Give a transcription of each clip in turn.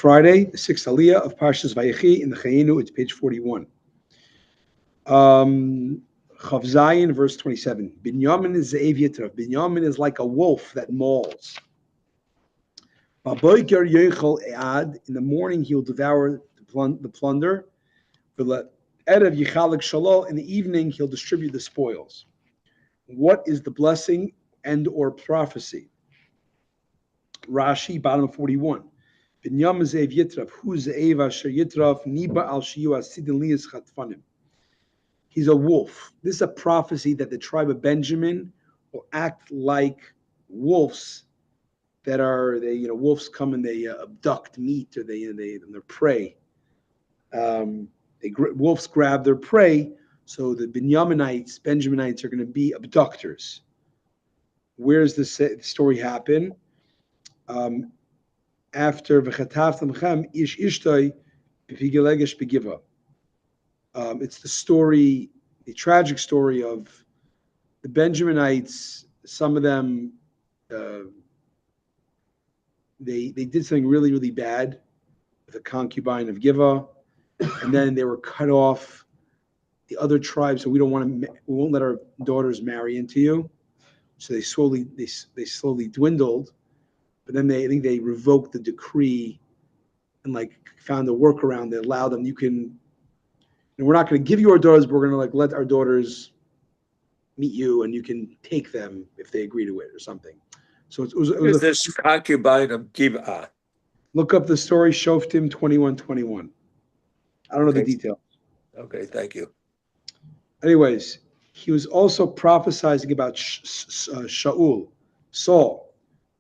Friday, the sixth aliyah of Parshas Vayechi in the Chayinu. It's page 41. Chav Zayin, verse 27. Binyamin is Ze'ev Yitrav. Binyamin is like a wolf that mauls. In the morning, he'll devour the plunder. In the evening, he'll distribute the spoils. What is the blessing and or prophecy? Rashi, bottom of 41. Binyamin Ze'ev Yitrav. Hu Ze'ev Asher Yitrav Niba al Shiyu Asidin Liyas Chatfanim. He's a wolf. This is a prophecy that the tribe of Benjamin will act like wolves. That are wolves come and they abduct meat or their prey. Wolves grab their prey, so the Benjaminites are going to be abductors. Where does this story happen? After v'chatavtam ish ishtay b'figelegesh begiva. It's the tragic story of the Benjaminites. Some of them. They did something really, really bad with a concubine of Giva, and then they were cut off. The other tribes, so we won't let our daughters marry into you. So they slowly dwindled, but then I think they revoked the decree and found a workaround that allowed them. We're not going to give you our daughters, but we're going to let our daughters meet you, and you can take them if they agree to it or something. So it was this concubine of Gibeah. Look up the story, Shoftim 21:21. I don't know the details. Okay, thank you. Anyways, he was also prophesizing about Saul,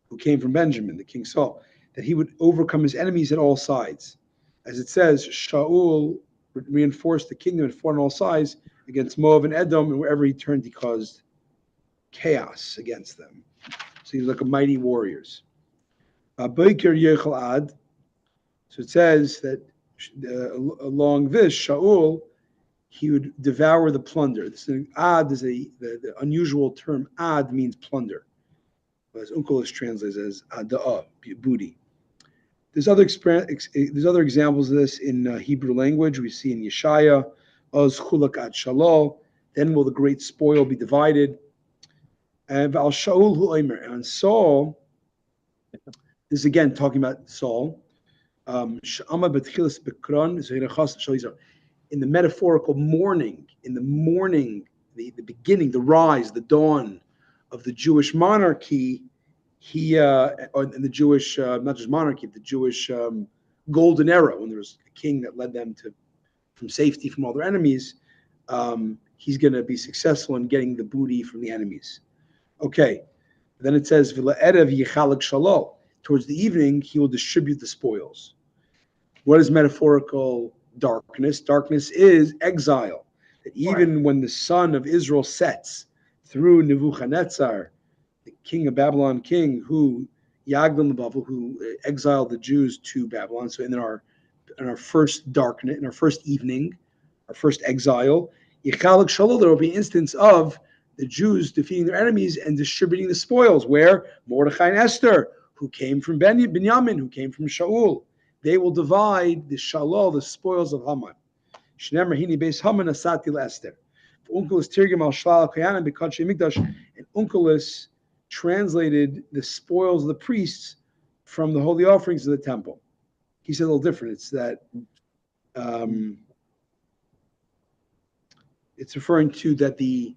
who came from Benjamin, the king Saul, that he would overcome his enemies at all sides. As it says, Shaul reinforced the kingdom and fought on all sides against Moab and Edom, and wherever he turned, he caused chaos against them. So he was like a mighty warriors. So it says that along this, Shaul, he would devour the plunder. Ad is the unusual term. Ad means plunder. As Unkelus translates as ada'ah, booty. There's other examples of this in Hebrew language. We see in Yeshaya, Oz chulak ad shalol. Then will the great spoil be divided? And Al Shaul hu omer. And Saul, this is again talking about Saul. In the metaphorical morning, the beginning, the rise, the dawn of the Jewish monarchy, and the Jewish, not just monarchy, the Jewish golden era, when there was a king that led them from safety from all their enemies, he's going to be successful in getting the booty from the enemies. Okay, then it says, towards the evening, he will distribute the spoils. What is metaphorical darkness? Darkness is exile. That even when the sun of Israel sets through Nebuchadnezzar, the king of Babylon, who exiled the Jews to Babylon. So in our first darkness, in our first evening, our first exile, there will be an instance of the Jews defeating their enemies and distributing the spoils. Where Mordechai and Esther, who came from Binyamin, who came from Shaul, they will divide the shalol, the spoils of Haman. Shneimar hini beis Haman asati leEsther. Unkelus tirgem al shlal kohanim b'kadshei mikdash, and Unkelus translated the spoils of the priests from the holy offerings of the temple. He said a little different. It's that it's referring to that the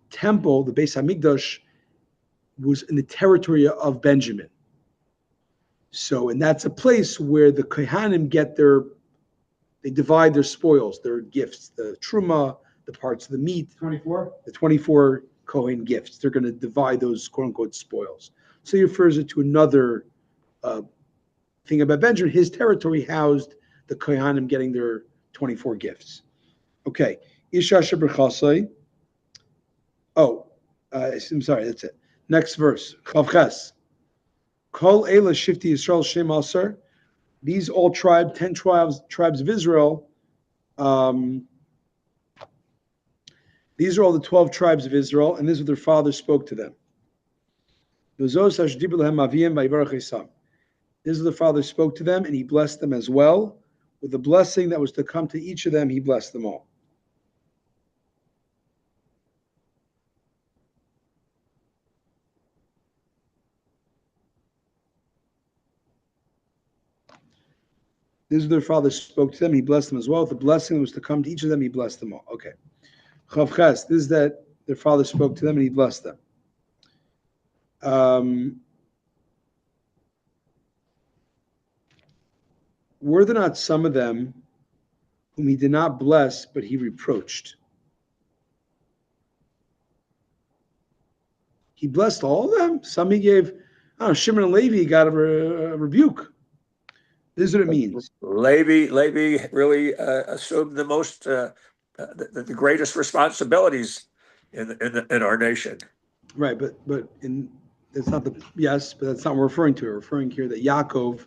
temple, the Beis Hamikdash, was in the territory of Benjamin. So, and that's a place where the Kohanim they divide their spoils, their gifts, the truma, the parts of the meat. 24? The 24 Kohen gifts. They're going to divide those quote-unquote spoils. So he refers it to another thing about Benjamin. His territory housed the Kohanim getting their 24 gifts. Okay. Isha Shebrachasai. I'm sorry, that's it. Next verse. Chavches. Kol Eila Shifti Yisrael Shem Aser. These all 10 tribes of Israel. These are all the 12 tribes of Israel, and this is what their father spoke to them. This is the Father spoke to them, and he blessed them as well. With the blessing that was to come to each of them, he blessed them all. This is their Father spoke to them, he blessed them as well. With the blessing that was to come to each of them, he blessed them all. Okay. Chav Ches, this is that their Father spoke to them, and he blessed them. Were there not some of them whom he did not bless, but he reproached? He blessed all of them. Some he gave, I don't know, Shimon and Levi got a rebuke. This is what it means. Levi really assumed the most, the greatest responsibilities in our nation. Right, but that's not but that's not what we're referring to. We're referring here that Yaakov,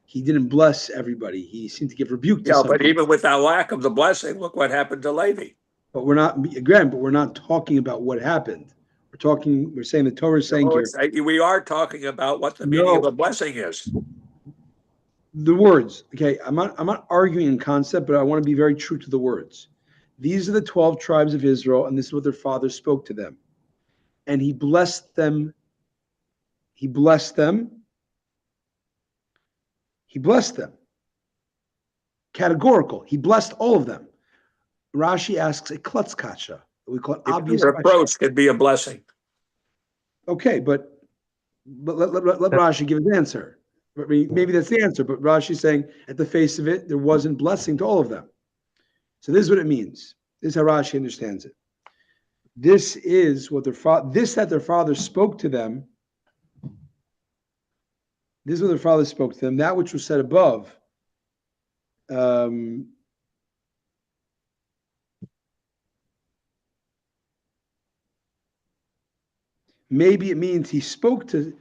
he didn't bless everybody. He seemed to give rebuke to some but people. even with that lack of the blessing, look what happened to Levi. But we're not talking about what happened. We're saying the Torah is saying here. We are talking about what the meaning of a blessing is. The words, okay. I'm not arguing in concept, but I want to be very true to the words. These are the 12 tribes of Israel, and this is what their father spoke to them. And he blessed them. He blessed them. He blessed them. Categorical. He blessed all of them. Rashi asks a klutz kasha. We call it obvious. Your approach can be a blessing. Okay, but let Rashi give his answer. Maybe that's the answer, but Rashi's saying at the face of it, there wasn't blessing to all of them. So this is what it means. This is how Rashi understands it. This is what that their father spoke to them. This is what their father spoke to them. That which was said above. Maybe it means he spoke to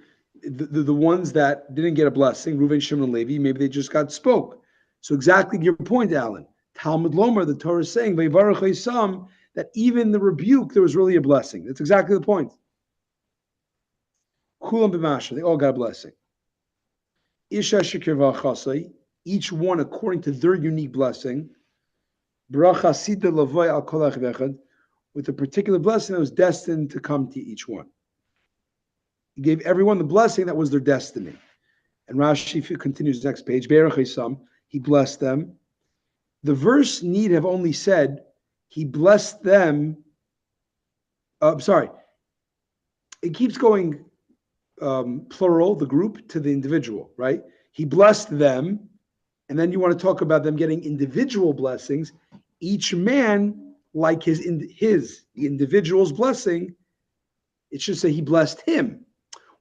the ones that didn't get a blessing, Reuven, Shimon, and Levi. Maybe they just got spoke. So exactly your point, Alan. Talmud Lomer, the Torah is saying, that even the rebuke, there was really a blessing. That's exactly the point. Kulam b'masha, they all got a blessing. Isha shekir v'achasai, each one according to their unique blessing. Bracha sida lavoy al kol echad, with a particular blessing that was destined to come to each one. He gave everyone the blessing that was their destiny. And Rashi continues next page. He blessed them. The verse need have only said he blessed them. It keeps going plural, the group, to the individual, right? He blessed them. And then you want to talk about them getting individual blessings. Each man, like the individual's blessing, it should say he blessed him.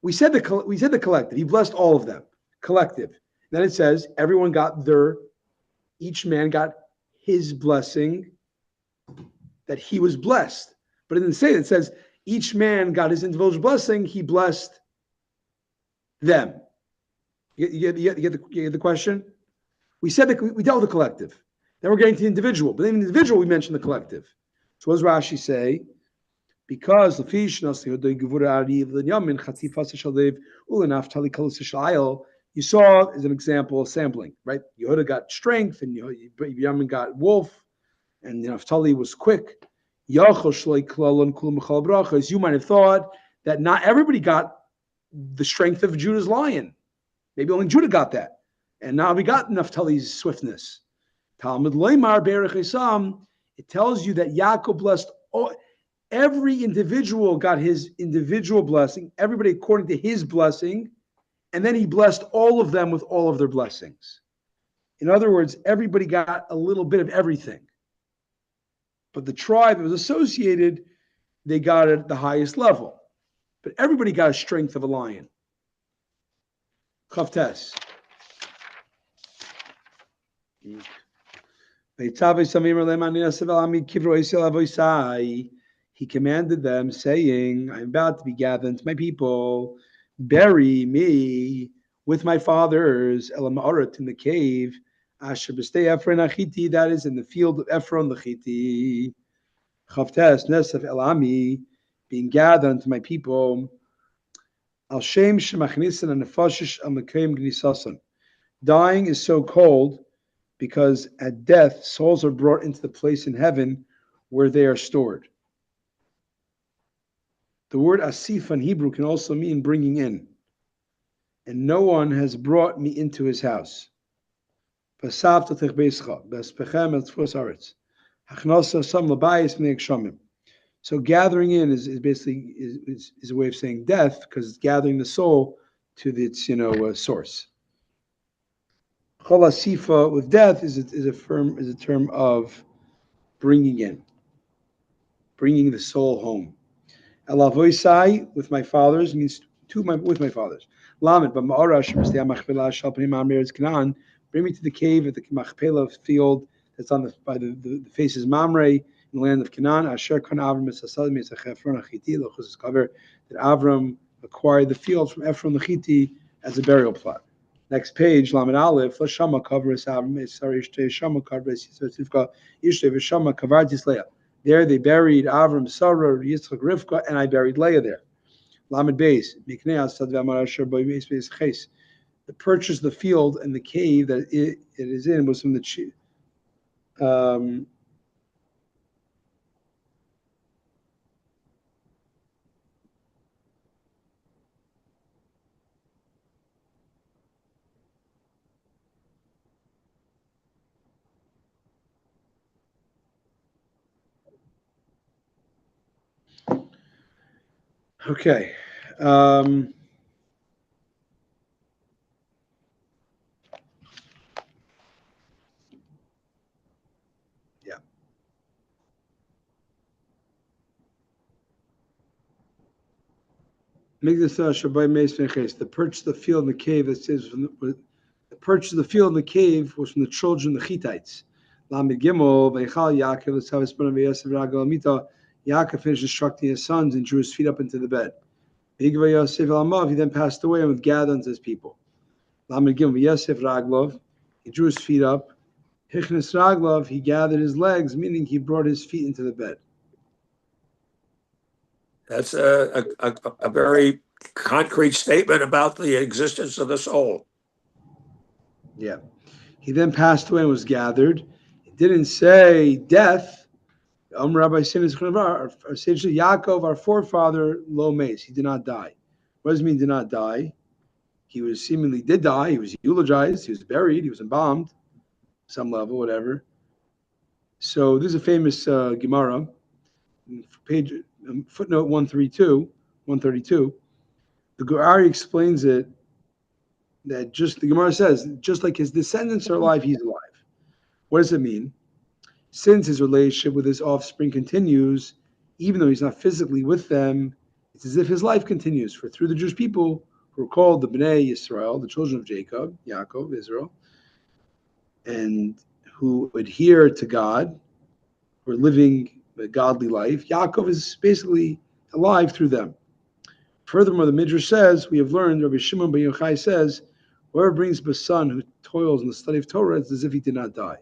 We said the collective. He blessed all of them, collective. Then it says each man got his blessing that he was blessed. But it didn't say that. It says each man got his individual blessing. He blessed them. You get the question? We said that we dealt with the collective. Then we're getting to the individual. But in the individual, we mentioned the collective. So what does Rashi say? Because you saw as an example sampling, right? Yehuda got strength, and Yamin got wolf, and Naphtali was quick. As you might have thought that not everybody got the strength of Judah's lion. Maybe only Judah got that, and now we got Naphtali's swiftness. Talmud Leimar Berech Esam. It tells you that Yaakov blessed all. Every individual got his individual blessing, everybody according to his blessing, and then he blessed all of them with all of their blessings. In other words, everybody got a little bit of everything. But the tribe that was associated, they got it at the highest level. But everybody got a strength of a lion. Chavtes. He commanded them, saying, I'm about to be gathered into my people. Bury me with my fathers, Elama'arat, in the cave, Asher b'stei Ephron Achiti, that is in the field of Ephron the Chiti. Chavtes, Nesef Elami, being gathered unto my people. Al Shem Shemachnisan and Nefashish Amakim Gnisasan. Dying is so cold because at death, souls are brought into the place in heaven where they are stored. The word asif in Hebrew can also mean bringing in. And no one has brought me into his house. So gathering in is basically is a way of saying death, because it's gathering the soul to its source. Chol asifa with death is a term of bringing in, bringing the soul home. Elavoisai with my fathers means with my fathers. Lamed b'ma'arash machpelah shalpanim amir Canaan. Bring me to the cave at the Machpelah field that's on by the faces Mamre in the land of Canaan. Asher kan Avram esasad mitzachefron achiti lochus cover that Avram acquired the field from Ephron the Chiti as a burial plot. Next page, Lamed Aleph, Lashama kavres Avram esarishte shama kavres Yitzchak Yishtei v'shama kavartis Leah. There they buried Avram, Sarah, Yitzchak, Rivka, and I buried Leah there. Lamed Beis, the purchase of the field and the cave that it is in was from the okay. Yeah. Make this Shabbai Meis V'Ches. The purchase of the field and the cave that says the purchase of the field and the cave was from the children, the Hittites. Lamed Gimel V'Echal Yaakov L'Tzav Espana V'Yosef Ragel Amita. Yaakov finished instructing his sons and drew his feet up into the bed. He then passed away and was gathered unto his people. Lamed Gimel V'Yosef Raglov. He drew his feet up. Hichnes Raglov. He gathered his legs, meaning he brought his feet into the bed. That's a very concrete statement about the existence of the soul. Yeah. He then passed away and was gathered. It didn't say death. Rabbi essentially Yaakov, our forefather, lo meis. He did not die. What does it mean did not die? He was seemingly did die. He was eulogized. He was buried. He was embalmed, some level, whatever. So this is a famous Gemara, page footnote 132. The Gurari explains it that the Gemara says just like his descendants are alive, he's alive. What does it mean? Since his relationship with his offspring continues, even though he's not physically with them, it's as if his life continues. For through the Jewish people who are called the Bnei Yisrael, the children of Jacob, Yaakov, Israel, and who adhere to God, who are living a godly life, Yaakov is basically alive through them. Furthermore, the Midrash says, we have learned, Rabbi Shimon ben Yochai says, whoever brings a son who toils in the study of Torah, it's as if he did not die.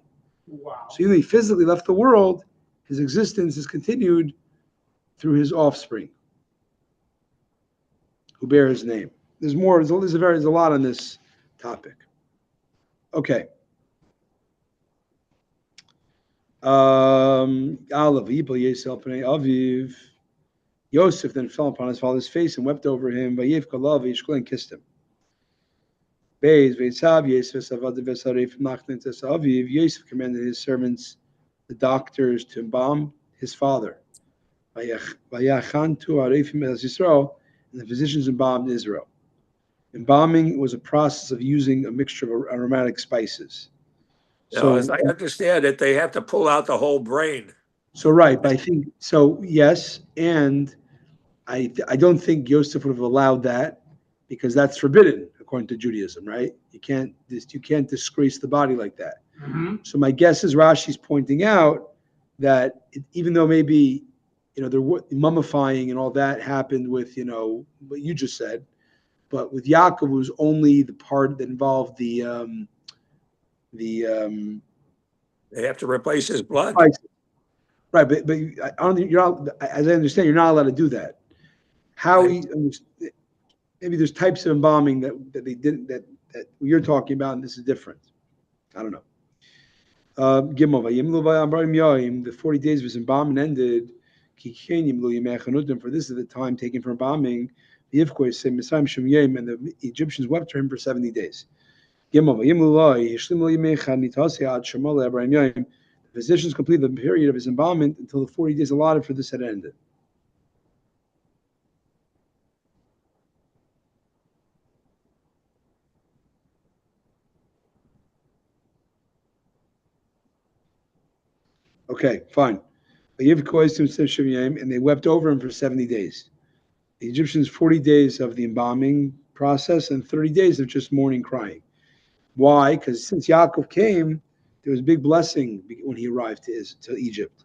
Wow. So even though he physically left the world, his existence is continued through his offspring, who bear his name. There's more. There's a lot on this topic. Okay. Yosef then fell upon his father's face and wept over him. And kissed him. Yosef commanded his servants, the doctors, to embalm his father. And the physicians embalmed Israel. Embalming was a process of using a mixture of aromatic spices. So, as I understand it, they have to pull out the whole brain. So right, but I think so. Yes, and I don't think Yosef would have allowed that because that's forbidden according to Judaism, right? You can't disgrace the body like that. Mm-hmm. So my guess is Rashi's pointing out that even though maybe the mummifying and all that happened with what you just said, but with Yaakov it was only the part that involved the They have to replace his blood. Right, but I don't think as I understand, you're not allowed to do that. How he Maybe there's types of embalming that they didn't that you're talking about, and this is different. I don't know. Gimel vayimlu vayambarim yoim. The 40 days of his embalming ended. Kikein yimlu yimei. For this is the time taken for embalming. The Yivkoi said Misraim Shem Yom, and the Egyptians wept for him for 70 days. Gimel vayimlu loy yishlimu yimei chad nitasi ad shemal le'abarim yoim. The physicians completed the period of his embalmment until the 40 days allotted for this had ended. Okay, fine. And they wept over him for 70 days. The Egyptians, 40 days of the embalming process and 30 days of just mourning, crying. Why? Because since Yaakov came, there was a big blessing when he arrived to Egypt.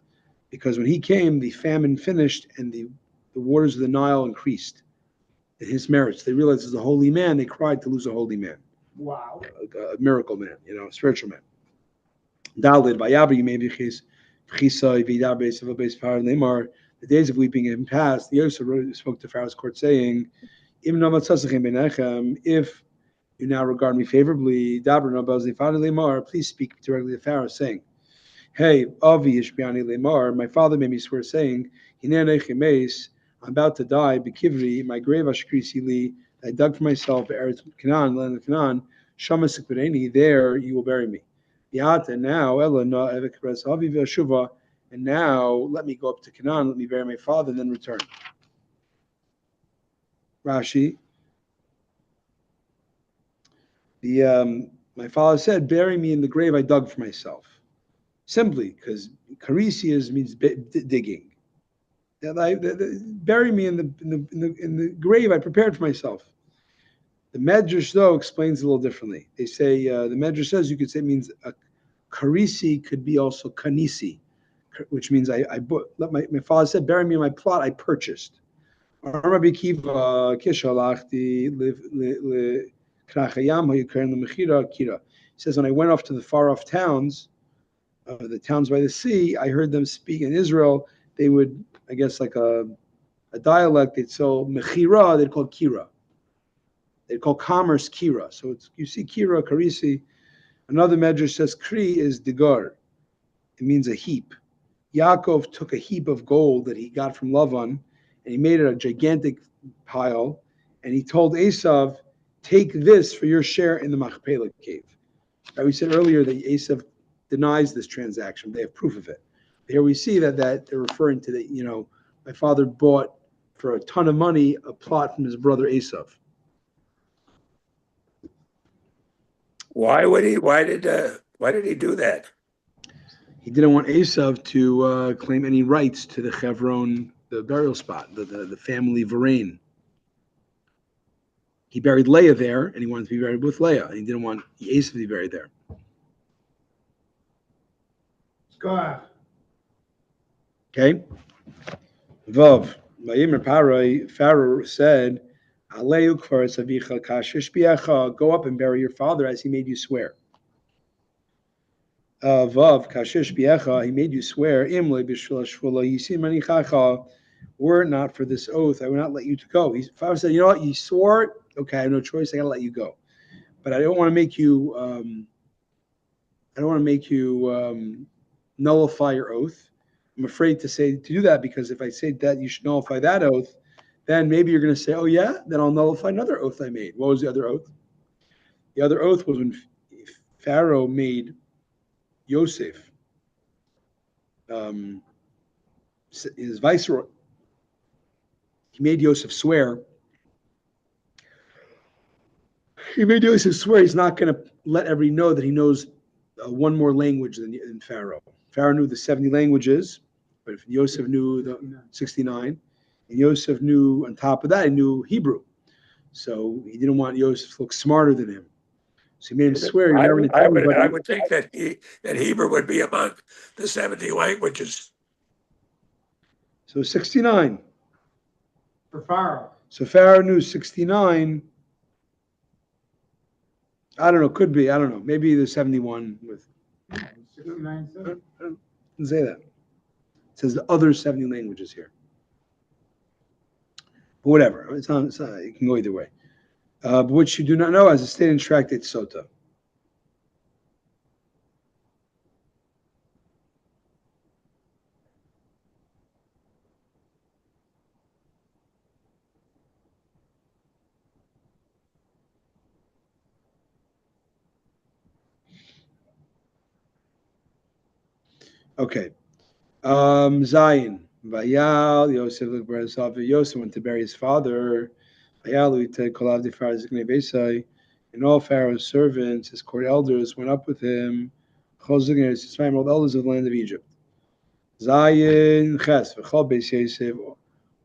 Because when he came, the famine finished and the waters of the Nile increased in his merits. They realized as a holy man, they cried to lose a holy man. Wow. A miracle man, a spiritual man. Dalid, the days of weeping had passed. The Yosef spoke to Pharaoh's court, saying, if you now regard me favorably, please speak directly to Pharaoh, saying, hey, Avi Ishbiani Lemar, my father made me swear, saying, I'm about to die, Bekivri, my grave Ashkrisili, I dug for myself, Eretz Canaan, land of Canaan, Shamasik, there you will bury me. And now, and now let me go up to Canaan, let me bury my father, and then return. Rashi. My father said, bury me in the grave I dug for myself. Simply because karisias means digging. Bury me in the grave I prepared for myself. The Medrash, though, explains a little differently. They say, the Medrash says you could say it means a karisi could be also kanisi, which means I bought. My father said, bury me in my plot I purchased. Rabbi Kiva kishalachti He says, when I went off to the far off towns, the towns by the sea, I heard them speak in Israel. They would, I guess, like a dialect, they'd so mechira, they'd call kira. They'd call commerce kira. So you see kira, karisi. Another medrash says kri is digar. It means a heap. Yaakov took a heap of gold that he got from Lavan, and he made it a gigantic pile, and he told Esav, take this for your share in the Machpelah cave. Now, we said earlier that Esav denies this transaction. They have proof of it. Here we see that they're referring to that, my father bought for a ton of money a plot from his brother Esav. Why did he do that? He didn't want Esav to claim any rights to the Chevron, the burial spot, the family Varain. He buried Leah there, and he wanted to be buried with Leah, and he didn't want Esav to be buried there. Okay. Vav. Pharaoh said, go up and bury your father as he made you swear. Vav kashish biecha, he made you swear. Were it not for this oath, I would not let you to go. Pharaoh said, you know what? You swore it. Okay, I have no choice. I got to let you go. But I don't want to make you. Nullify your oath. I'm afraid to do that because if I say that you should nullify that oath, then maybe you're going to say, oh yeah, then I'll nullify another oath I made. What was the other oath? The other oath was when Pharaoh made Yosef his viceroy. He made Yosef swear. He's not going to let everybody know that he knows one more language than Pharaoh. Pharaoh knew the 70 languages, but if Yosef knew the 69, and Yosef knew, on top of that, he knew Hebrew. So he didn't want Yosef to look smarter than him. So he made him swear. I would think that Hebrew would be among the 70 languages. So 69. For Pharaoh. So Pharaoh knew 69. I don't know. Could be. I don't know. Maybe the 71 with. 69 I didn't say that. It says the other 70 languages here. But whatever. It's not, it can go either way. which you do not know, as a stated in Tractate Sota. Okay. Zion. Vayal, Yosef looked for his father. Yosef went to bury his father. Vayal, we take Kolav de Pharaoh's Besai. And all Pharaoh's servants, his court elders, went up with him. Chozig and his all the elders of the land of Egypt. Zion, Ches, V'chol Beis Yosef,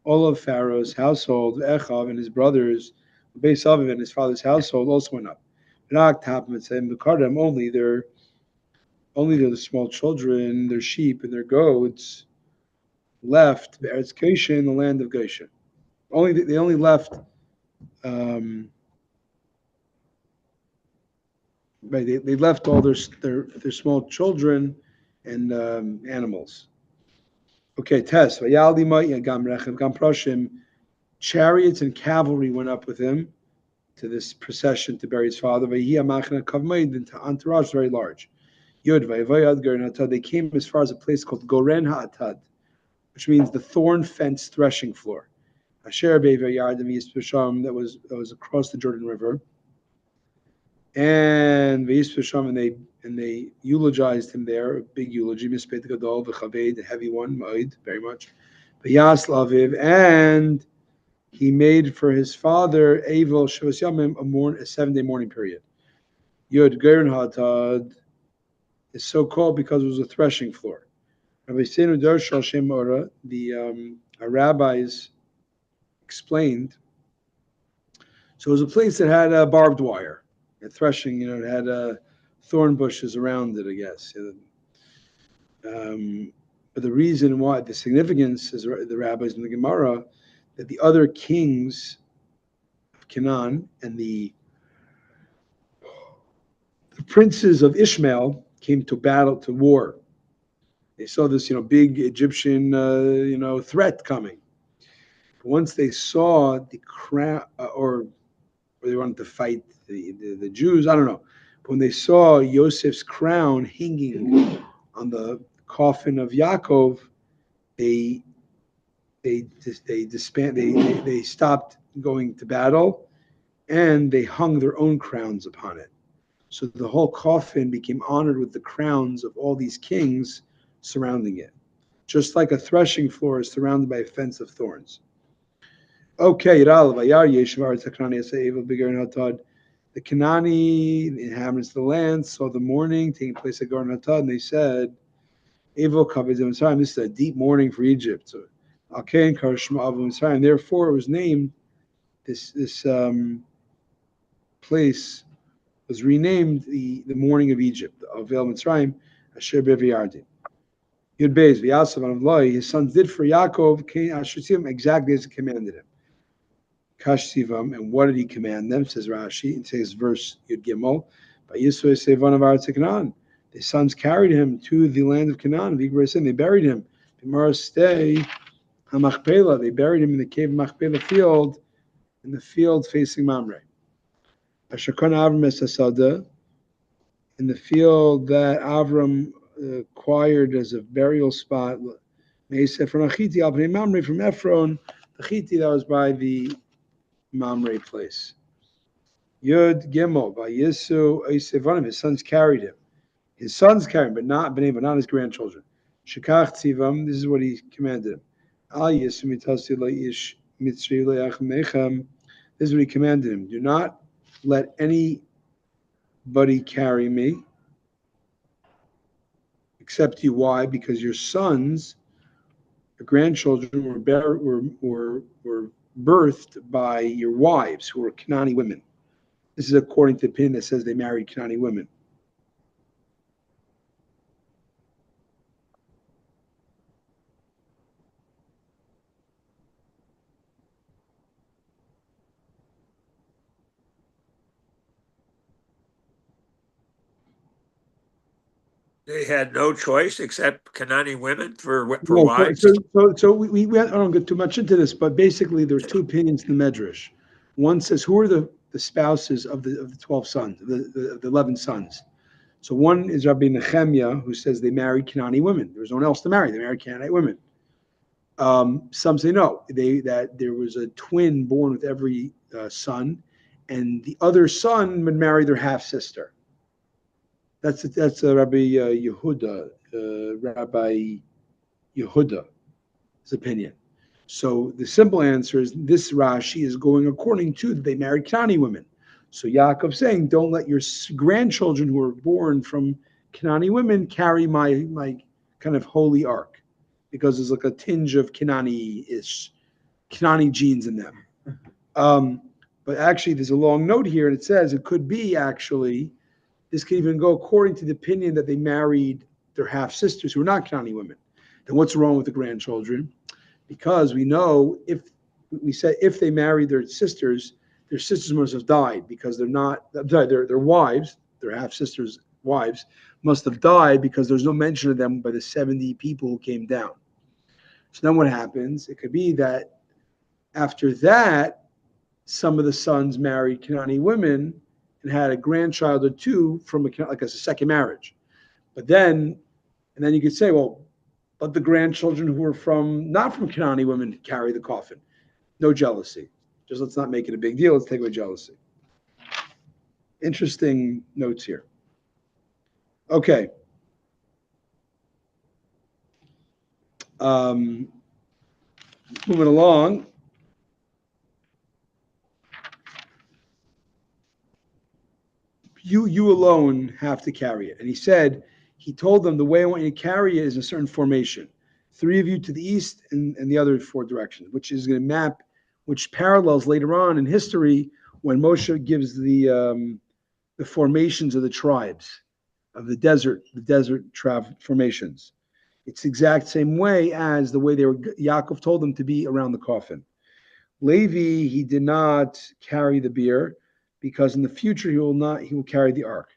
all of Pharaoh's household, Echav and his brothers, Beis Aviv and his father's household also went up. Rak Tapim and said, Mekardem, only the small children, their sheep and their goats left Eretz Goshen, the land of Goshen. They only left. Right, they left all their small children and animals. Okay, Tess. Chariots and cavalry went up with him to this procession to bury his father. The entourage was very large. They came as far as a place called Goren Ha'atad, which means the thorn fence threshing floor. That was across the Jordan River. And they eulogized him there, a big eulogy, the heavy one, very much. And he made for his father Avil Shavas Yamim a 7-day mourning period. Yod Gerin Hatad is so called because it was a threshing floor. The rabbis explained. So it was a place that had barbed wire, and threshing. It had thorn bushes around it, I guess. But the reason why, the significance, is the rabbis in the Gemara, that the other kings of Canaan and the princes of Ishmael came to battle, to war. They saw this, big Egyptian, threat coming. Once they saw the crown, or they wanted to fight the Jews, I don't know. But when they saw Yosef's crown hanging on the coffin of Yaakov, they stopped going to battle, and they hung their own crowns upon it. So the whole coffin became honored with the crowns of all these kings surrounding it, just like a threshing floor is surrounded by a fence of thorns. Okay, the Canaani, the inhabitants of the land, saw the mourning taking place at Garden Hatad, and they said, this is a deep mourning for Egypt. So, and therefore it was named, this place was renamed the mourning of Egypt, of El Mitzrayim, Asher Beviyardim. Yud Beis, V'yasav Avloi, his sons did for Yaakov, exactly as he commanded him. Kash Sivam, and what did he command them? Says Rashi, it says verse Yud Gimel, by Yisrael Sevan of Aretz Canaan. The sons carried him to the land of Canaan. They buried him. Stay Hamachpelah. They buried him in the cave of Machpelah field, in the field facing Mamre. Ashakon Avram Esasada, in the field that Avram acquired as a burial spot. Meiseh from Achiti, Alpnei Mamre from Ephron, the Chiti that was by the Mamre place. Yud Gimel by Yisu Eisevanim, his sons carried him. His sons carried him, but not his grandchildren. Shekach Tzivam, this is what he commanded him. Al Yisu Mitasi La'ish Mitzri Le'achamechem, this is what he commanded him. Do not let anybody carry me except you. Why? Because your sons, your grandchildren, were birthed by your wives, who were Canaanite women. This is according to the opinion that says they married Canaanite women. They had no choice except Canaanite women for No, wives. So we I don't get too much into this, but basically there are two opinions in the Medrash. One says, who are the the spouses of the 12 sons, the 11 sons. So one is Rabbi Nehemiah, who says they married Canaanite women. There was no one else to marry. They married Canaanite women. Some say no. That there was a twin born with every son, and the other son would marry their half sister. That's Rabbi Yehuda's opinion. So the simple answer is this Rashi is going according to that they married Canaanite women. So Yaakov's saying, don't let your grandchildren who are born from Canaanite women carry my kind of holy ark, because there's like a tinge of Canaanite genes in them. But actually, there's a long note here, and it says it could be actually, this could even go according to the opinion that they married their half sisters who are not Canaanite women. Then what's wrong with the grandchildren? Because we know if they married their sisters must have died, because they're not, their wives, their half sisters' wives, must have died, because there's no mention of them by the 70 people who came down. So then what happens? It could be that after that, some of the sons married Canaanite women and had a grandchild or two from a second marriage. And then you could say, well, but the grandchildren who were not from Canaanite women carry the coffin. No jealousy. Just let's not make it a big deal. Let's take away jealousy. Interesting notes here. Okay. Moving along. You alone have to carry it. And he told them, the way I want you to carry it is a certain formation. 3 of you to the east and the other 4 directions, which is going to map, which parallels later on in history when Moshe gives the formations of the tribes of the desert formations. It's the exact same way as the way Yaakov told them to be around the coffin. Levi, he did not carry the bier, because in the future he will carry the ark.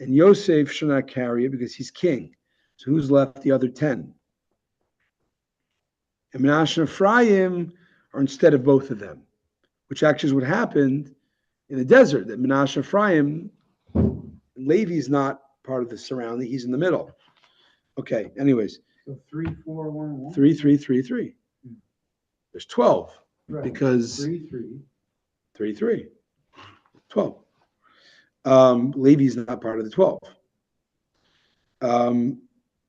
And Yosef should not carry it because he's king. So who's left? The other 10. And Menashe and Ephraim are instead of both of them, which actually is what happened in the desert. That Menashe and Ephraim, Levi is not part of the surrounding; he's in the middle. Okay. Anyways, So 3, 4, 1, 1. 3, 3, 3, 3. There's 12 Right. because 3, 3. 3, 3. 12. Levi's not part of the 12.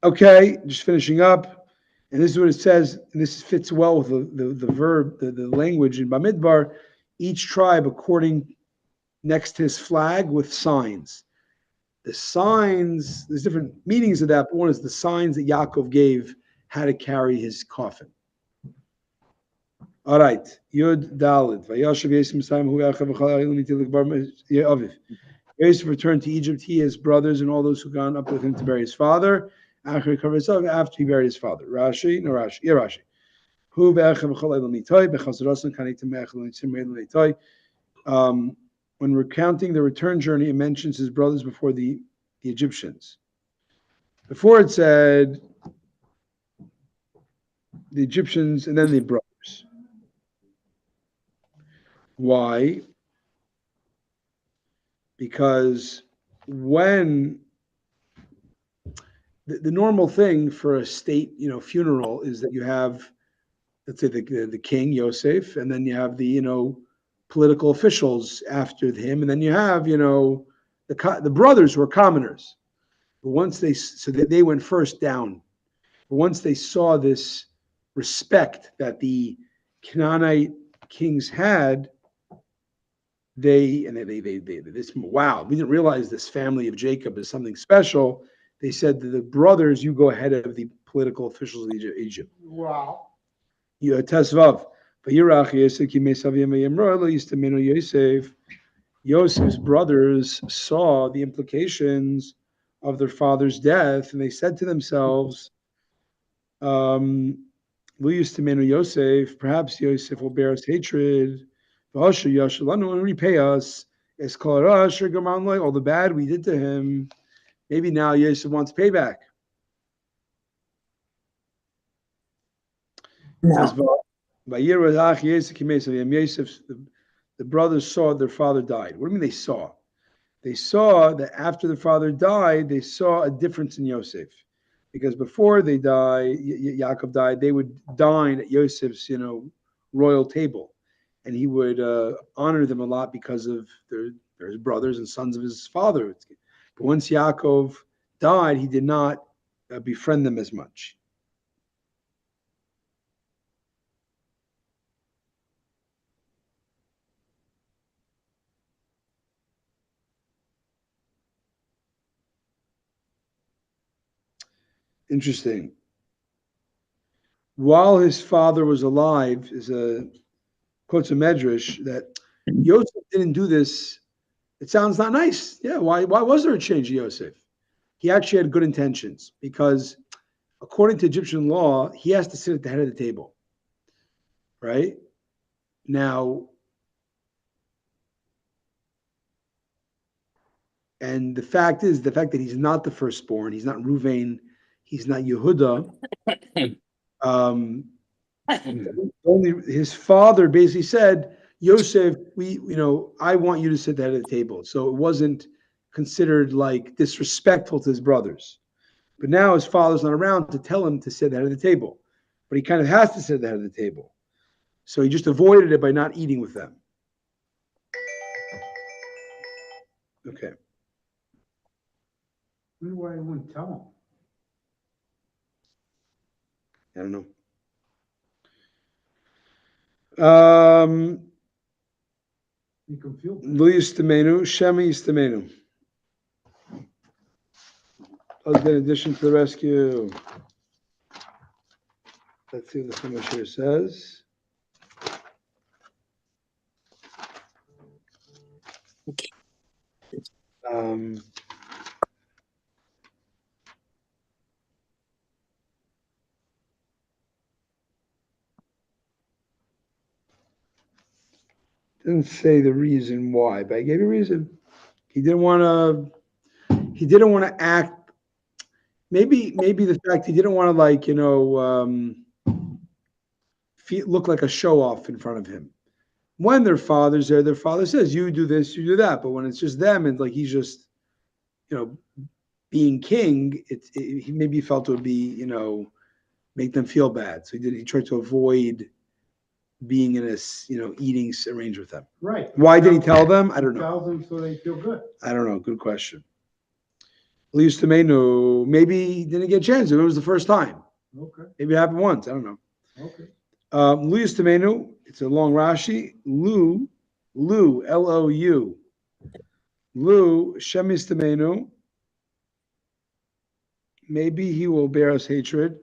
Okay, just finishing up, and this is what it says, and this fits well with the verb, the language in Bamidbar. Each tribe according next to his flag with signs. The signs, there's different meanings of that, but one is the signs that Yaakov gave how to carry his coffin. All right, Yud Dalid. Vayashav Yosef Mitzrayim hu Yaakov v'chol ha'elim mitil l'kbar Aviv. Yosef returned to Egypt, he, his brothers, and all those who gone up with him to bury his father. After he buried his father. Rashi. Hu Yaakov v'chol ha'elim mitay b'chazrasan kanitim me'echel nitzim mitay. When recounting the return journey, it mentions his brothers before the Egyptians. Before it said the Egyptians and then the brothers. Why? Because when the normal thing for a state, funeral is that you have, let's say the king Yosef, and then you have the political officials after him, and then you have the brothers who are commoners. But once they went first down. But once they saw this respect that the Canaanite kings had, wow, we didn't realize this family of Jacob is something special. They said to the brothers, you go ahead of the political officials of Egypt. Wow. Tesvav. Yosef's brothers saw the implications of their father's death, and they said to themselves, Yosef, perhaps Yosef will bear us hatred, and repay us all the bad we did to him. Maybe now Yosef wants payback. No. Yosef, the brothers saw their father died. What do you mean they saw? They saw that after the father died, they saw a difference in Yosef. Because before they died, Yaakov died, they would dine at Yosef's, royal table. And he would honor them a lot because of their his brothers and sons of his father. But once Yaakov died, he did not befriend them as much. Interesting. While his father was alive, is a quotes a medrash that Yosef didn't do this. It sounds not nice. Yeah, why was there a change in Yosef? He actually had good intentions because according to Egyptian law, he has to sit at the head of the table. Right? Now, and the fact that he's not the firstborn, he's not Ruvain, he's not Yehuda. Only his father basically said, Yosef, I want you to sit at the head of the table. So it wasn't considered like disrespectful to his brothers. But now his father's not around to tell him to sit at the head of the table. But he kind of has to sit at the head of the table. So he just avoided it by not eating with them. Okay. I wonder why he wouldn't tell I don't know. him. He can feel bad. Lu Yistamenu, Shema Yistamenu. Let's get addition to the rescue. Let's see what the Chumash here says. Didn't say the reason why, but I gave you a reason. He didn't want to act. Maybe the fact he didn't want to look like a show off in front of him. When their father's there, their father says, "You do this, you do that." But when it's just them, and like he's just, being king, he maybe felt it would be, make them feel bad. So he tried to avoid being in a, eating arranged with them. Right. Why did he tell them? I don't know. Tells them so they feel good. I don't know. Good question. Maybe he didn't get a chance. It was the first time. Okay. Maybe it happened once. I don't know. Okay. Lu Yistamenu, it's a long Rashi. Lu, L-O-U. Lu, Shem Yistamenu. Maybe he will bear us hatred.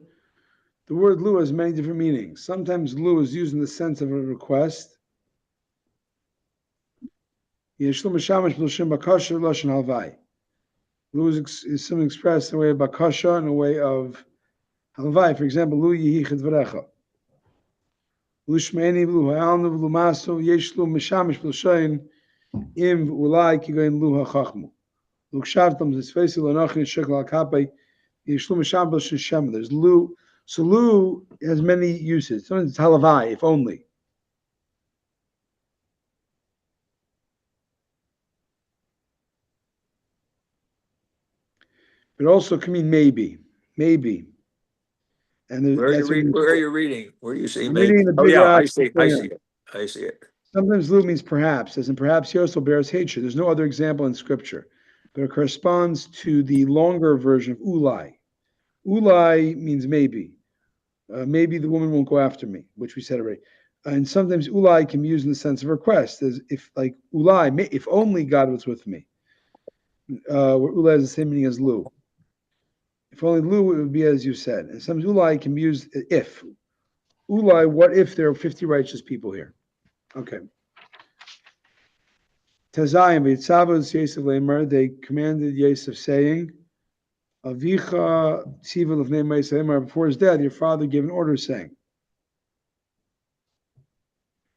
The word lu has many different meanings. Sometimes lu is used in the sense of a request. Lu is something expressed in a way of bakasha, in a way of halvai. For example, lu yihi chedvarecha. Lu shmeini lu ha'alnu lu masu yesh lu mishamish b'lshayin im ulai kigoyin lu ha'chachmu. Lu kshavtam zesvesi l'nachin shekla al-kapei yesh lu misham b'lshin shem. There's lu. So lu has many uses. Sometimes it's halavai, if only. But also can mean maybe. And Where are you reading? Where are you seeing? I'm reading the Oh big yeah, Rashi I there. see it. I see it. Sometimes lu means perhaps, as in perhaps Yosef bears hatred. There's no other example in scripture, but it corresponds to the longer version of ulai. Ulai means maybe. Maybe the woman won't go after me, which we said already. And sometimes ulai can be used in the sense of request, as if like ulai, if only God was with me. Where ulai is the same meaning as lu. If only lu, it would be as you said. And sometimes ulai can be used if. Ulai, what if there are 50 righteous people here? Okay. Tazayim, Yitzavos Yosef Lemar, they commanded Yosef saying, Avicha Tziva Lefnei Ma'aseh Lemar, before his death, your father gave an order saying,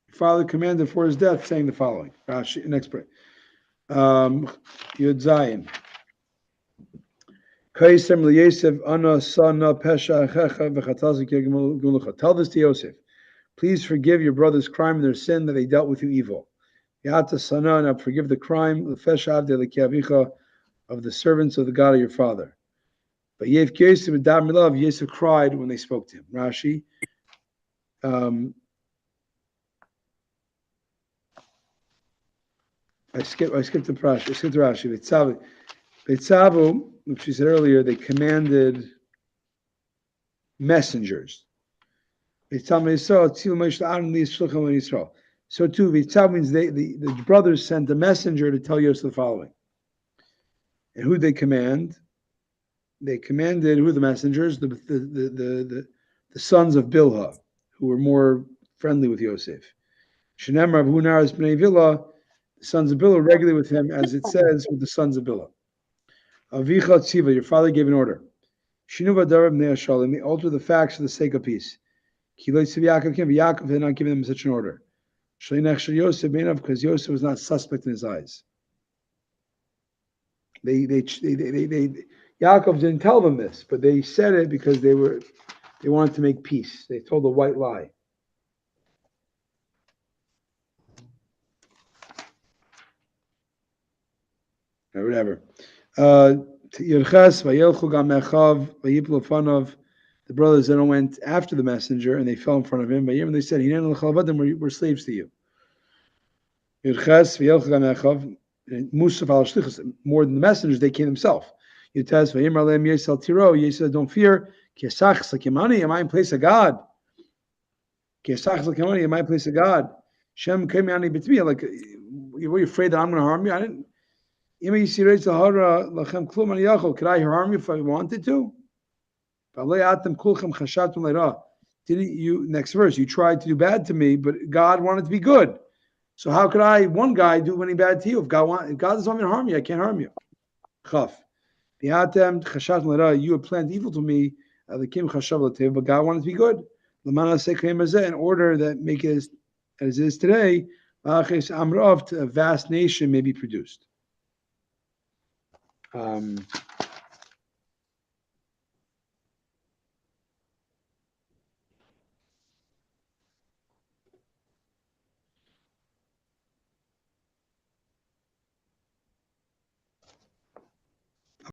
your father commanded before his death saying the following. Rashi, next part. Yud Zayin. Kaisem Yosef Ana Sana Pesha Achecha V'Chatazik Yegimulucha. Tell this to Yosef. Please forgive your brother's crime and their sin that they dealt with you evil. Yata sana, now forgive the crime, Lefesh Avdei Elokei Avicha, of the servants of the God of your father. But Yosef cried when they spoke to him. Rashi. I skipped the Rashi. Betzavu, which she said earlier, they commanded messengers. So too, Vitzav means the brothers sent a messenger to tell Yosef the following. And who they command? They commanded who the messengers? The sons of Bilhah, who were more friendly with Yosef. Shenemar of Hunaras Bnei Villa, the sons of Bilhah regularly with him, as it says with the sons of Bilhah. Avicha Tziva, your father gave an order. Shinuva Darav Bnei Hashalim, they alter the facts for the sake of peace. Yaakov had not given them such an order. Because Yosef was not suspect in his eyes. Yaakov didn't tell them this, but they said it because they wanted to make peace. They told a white lie. Or whatever. The brothers then went after the messenger and they fell in front of him. They said, we're slaves to you. More than the messengers, they came themselves. Yosef said, don't fear. Am I in place of God? Am I in place of God? Shem came like, were you afraid that I'm going to harm you? I didn't. Could I harm you if I wanted to? Didn't you? Next verse, you tried to do bad to me, but God wanted to be good. So how could one guy, do any bad to you? If God doesn't want me to harm you, I can't harm you. Chaf. You had planned evil to me, but God wanted to be good. In order that make it as it is today, a vast nation may be produced.